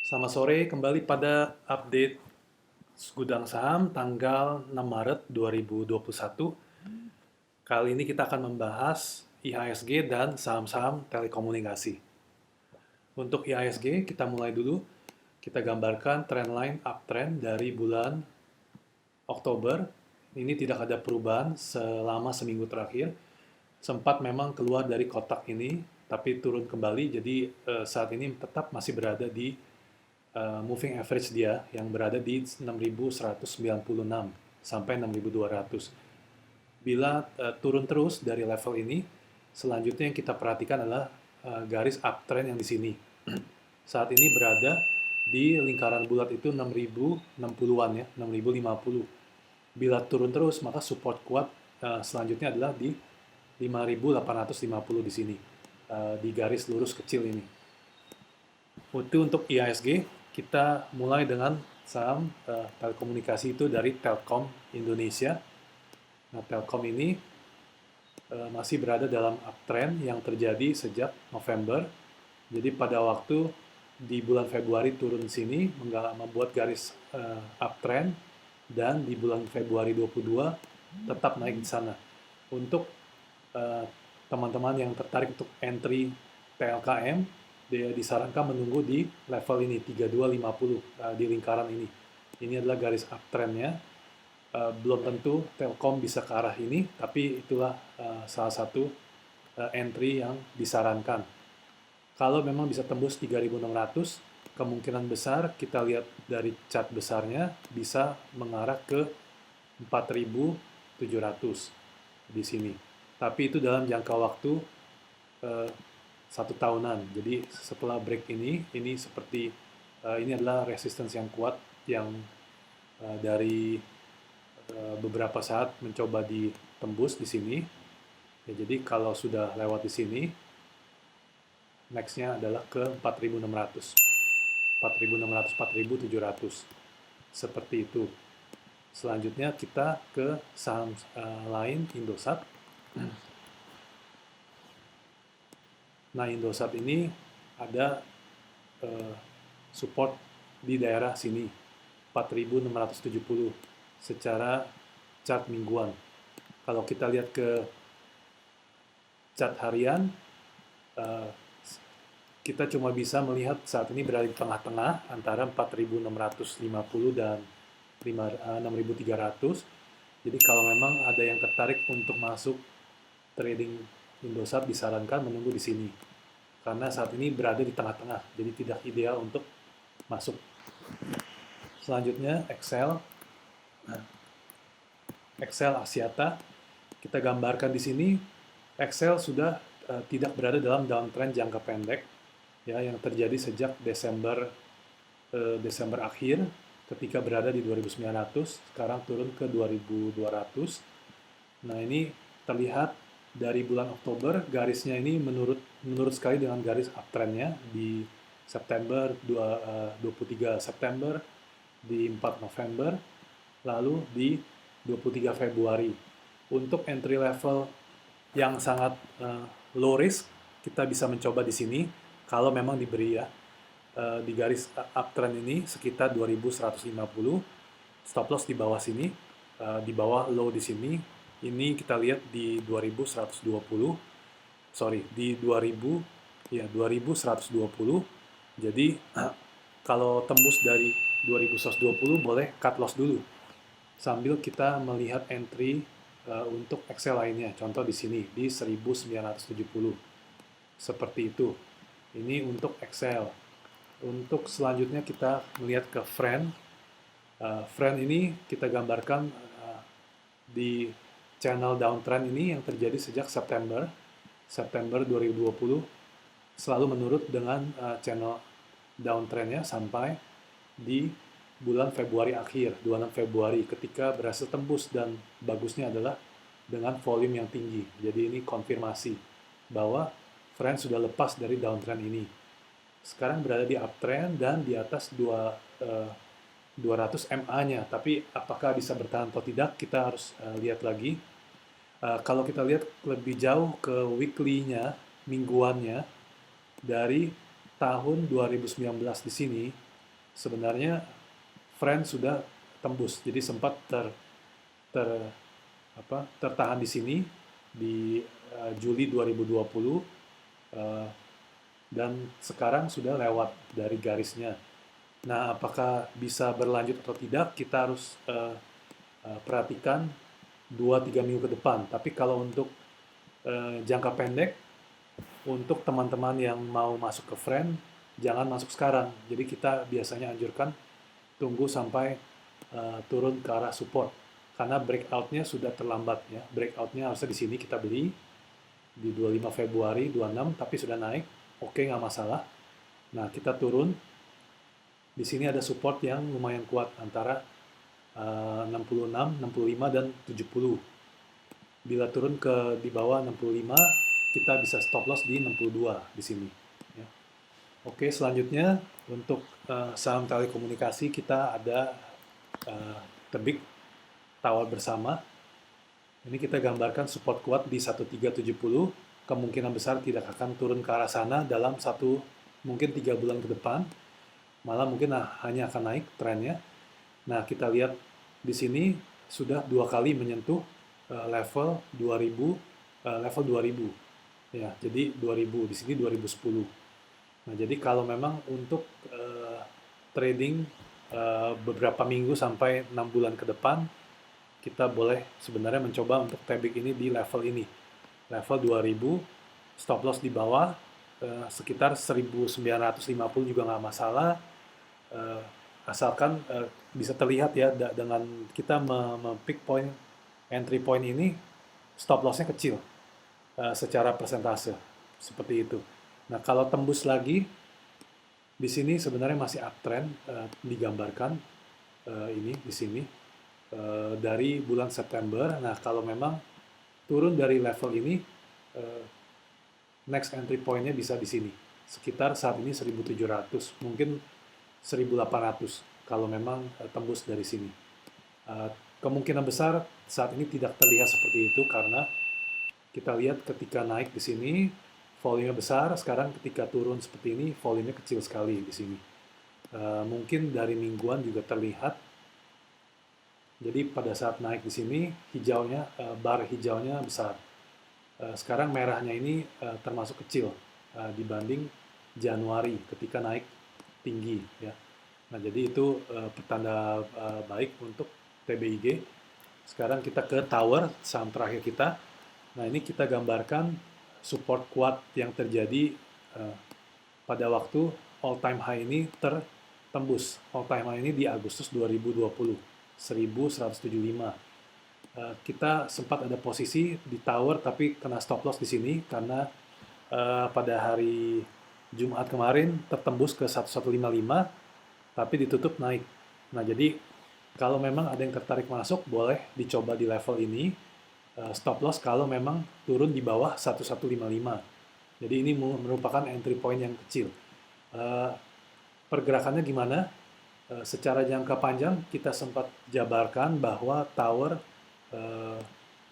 Selamat sore, kembali pada update Gudang Saham tanggal 6 Maret 2021. Kali ini kita akan membahas IHSG dan saham-saham telekomunikasi. Untuk IHSG, kita mulai dulu. Kita gambarkan trendline uptrend dari bulan Oktober. Ini tidak ada perubahan selama seminggu terakhir. Sempat memang keluar dari kotak ini, tapi turun kembali. Jadi saat ini tetap masih berada di moving average dia yang berada di 6.196 sampai 6.200. Bila turun terus dari level ini, selanjutnya yang kita perhatikan adalah garis uptrend yang di sini. Saat ini berada di lingkaran bulat itu 6.060-an ya, 6.050. Bila turun terus, maka support kuat selanjutnya adalah di 5.850 di sini, di garis lurus kecil ini. Untuk IHSG, kita mulai dengan saham telekomunikasi itu dari Telkom Indonesia. Nah, Telkom ini masih berada dalam uptrend yang terjadi sejak November. Jadi pada waktu di bulan Februari turun sini membuat garis uptrend, dan di bulan Februari 22 tetap naik di sana. Untuk teman-teman yang tertarik untuk entry TLKM, dia disarankan menunggu di level ini 3250 di lingkaran ini. Ini adalah garis uptrendnya. Belum tentu Telkom bisa ke arah ini, tapi itulah salah satu entry yang disarankan. Kalau memang bisa tembus 3600, kemungkinan besar kita lihat dari chart besarnya bisa mengarah ke 4700 di sini. Tapi itu dalam jangka waktu 1 tahunan. Jadi setelah break ini seperti ini adalah resistance yang kuat yang dari beberapa saat mencoba ditembus di sini. Ya, jadi kalau sudah lewat di sini, next-nya adalah ke 4.600, 4.600, 4.700, seperti itu. Selanjutnya kita ke saham lain, Indosat. Nah, Indosat ini ada support di daerah sini, 4.670 secara chart mingguan. Kalau kita lihat ke chart harian, kita cuma bisa melihat saat ini berada di tengah-tengah antara 4.650 dan 6.300. Jadi kalau memang ada yang tertarik untuk masuk trading Indosat, disarankan menunggu di sini. Karena saat ini berada di tengah-tengah, jadi tidak ideal untuk masuk. Selanjutnya Excel. Excel Axiata. Kita gambarkan di sini, Excel sudah tidak berada dalam downtrend jangka pendek ya, yang terjadi sejak Desember akhir ketika berada di 2.900, sekarang turun ke 2.200. Nah, ini terlihat dari bulan Oktober, garisnya ini menurut sekali dengan garis uptrendnya di September, 23 September, di 4 November, lalu di 23 Februari. Untuk entry level yang sangat low risk, kita bisa mencoba di sini kalau memang diberi ya, di garis uptrend ini sekitar 2150, stop loss di bawah sini, di bawah low di sini. Ini kita lihat di 2120, sorry, di 2120. Jadi kalau tembus dari 2120 boleh cut loss dulu sambil kita melihat entry untuk Excel lainnya. Contoh di sini di 1970. Seperti itu. Ini untuk Excel. Untuk selanjutnya kita melihat ke Friend. Friend ini kita gambarkan di channel downtrend ini yang terjadi sejak September 2020, selalu menurut dengan channel downtrendnya sampai di bulan Februari akhir, 26 Februari, ketika berhasil tembus, dan bagusnya adalah dengan volume yang tinggi. Jadi ini konfirmasi bahwa Friend sudah lepas dari downtrend ini. Sekarang berada di uptrend dan di atas 200 MA-nya, tapi apakah bisa bertahan atau tidak, kita harus lihat lagi. Kalau kita lihat lebih jauh ke weekly-nya, mingguannya, dari tahun 2019 di sini, sebenarnya friend sudah tembus. Jadi sempat ter tertahan di sini di Juli 2020, eh, dan sekarang sudah lewat dari garisnya. Nah, apakah bisa berlanjut atau tidak, kita harus perhatikan 2-3 minggu ke depan. Tapi kalau untuk jangka pendek, untuk teman-teman yang mau masuk ke friend, jangan masuk sekarang. Jadi kita biasanya anjurkan tunggu sampai turun ke arah support. Karena breakout-nya sudah terlambat ya. Breakout-nya harusnya di sini kita beli di 25 Februari 26, tapi sudah naik. Oke, nggak masalah. Nah, kita turun. Di sini ada support yang lumayan kuat antara 66, 65, dan 70. Bila turun ke di bawah 65, kita bisa stop loss di 62 di sini. Ya. Oke, selanjutnya untuk saham telekomunikasi kita ada Tebik Tower Bersama. Ini kita gambarkan support kuat di 1370. Kemungkinan besar tidak akan turun ke arah sana dalam mungkin 3 bulan ke depan. Malah mungkin hanya akan naik trennya. Nah, kita lihat di sini sudah 2 kali menyentuh level 2000, level 2000. Ya, jadi 2000 di sini 2010. Nah, jadi kalau memang untuk trading beberapa minggu sampai 6 bulan ke depan, kita boleh sebenarnya mencoba untuk Tebik ini di level ini. Level 2000, stop loss di bawah, sekitar 1950 juga nggak masalah, asalkan bisa terlihat ya dengan kita pick point, entry point ini, stop lossnya kecil secara persentase, seperti itu. Nah, kalau tembus lagi, di sini sebenarnya masih uptrend, digambarkan ini di sini dari bulan September. Nah, kalau memang turun dari level ini, next entry point-nya bisa di sini. Sekitar saat ini 1700, mungkin 1800 kalau memang tembus dari sini. Kemungkinan besar saat ini tidak terlihat seperti itu karena kita lihat ketika naik di sini volume besar, sekarang ketika turun seperti ini volume kecil sekali di sini. Mungkin dari mingguan juga terlihat. Jadi pada saat naik di sini hijaunya, bar hijaunya besar. Sekarang merahnya ini termasuk kecil dibanding Januari ketika naik tinggi ya. Nah, jadi itu pertanda baik untuk TBIG. Sekarang kita ke Tower, saham terakhir kita. Nah, ini kita gambarkan support kuat yang terjadi pada waktu all time high ini tertembus. All time high ini di Agustus 2020, 1175. Kita sempat ada posisi di Tower tapi kena stop loss di sini karena pada hari Jumat kemarin tertembus ke 1155 tapi ditutup naik. Nah, jadi kalau memang ada yang tertarik masuk, boleh dicoba di level ini. Stop loss kalau memang turun di bawah 1155. Jadi ini merupakan entry point yang kecil. Pergerakannya gimana? Secara jangka panjang kita sempat jabarkan bahwa Tower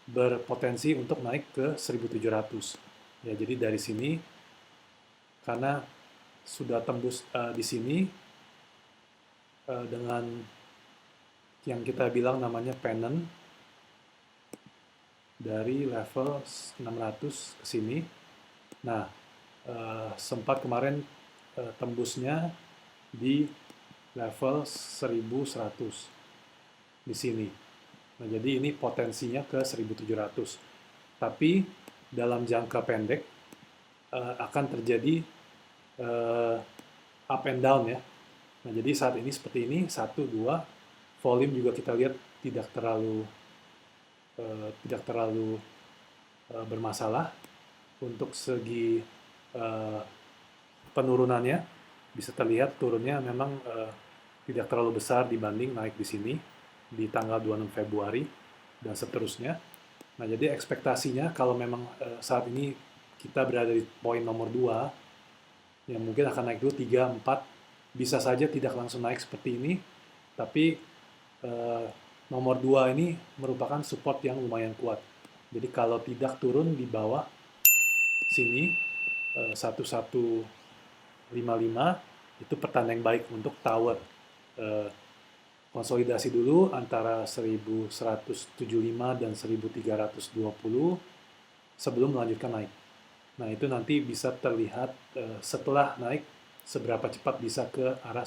berpotensi untuk naik ke 1700. Ya, jadi dari sini karena sudah tembus di sini dengan yang kita bilang namanya pennant dari level 600 ke sini. Nah, sempat kemarin tembusnya di level 1100 di sini. Nah, jadi ini potensinya ke 1700. Tapi dalam jangka pendek akan terjadi up and down ya. Nah, jadi saat ini seperti ini, 1, 2, volume juga kita lihat tidak terlalu bermasalah. Untuk segi penurunannya, bisa terlihat turunnya memang tidak terlalu besar dibanding naik di sini di tanggal 26 Februari dan seterusnya. Nah, jadi ekspektasinya kalau memang saat ini kita berada di poin nomor 2, yang mungkin akan naik dulu 3, 4, bisa saja tidak langsung naik seperti ini, tapi nomor 2 ini merupakan support yang lumayan kuat. Jadi kalau tidak turun di bawah sini 1155 itu pertanda yang baik untuk Tower. konsolidasi dulu antara 1175 dan 1320 sebelum melanjutkan naik. Nah, itu nanti bisa terlihat setelah naik seberapa cepat bisa ke arah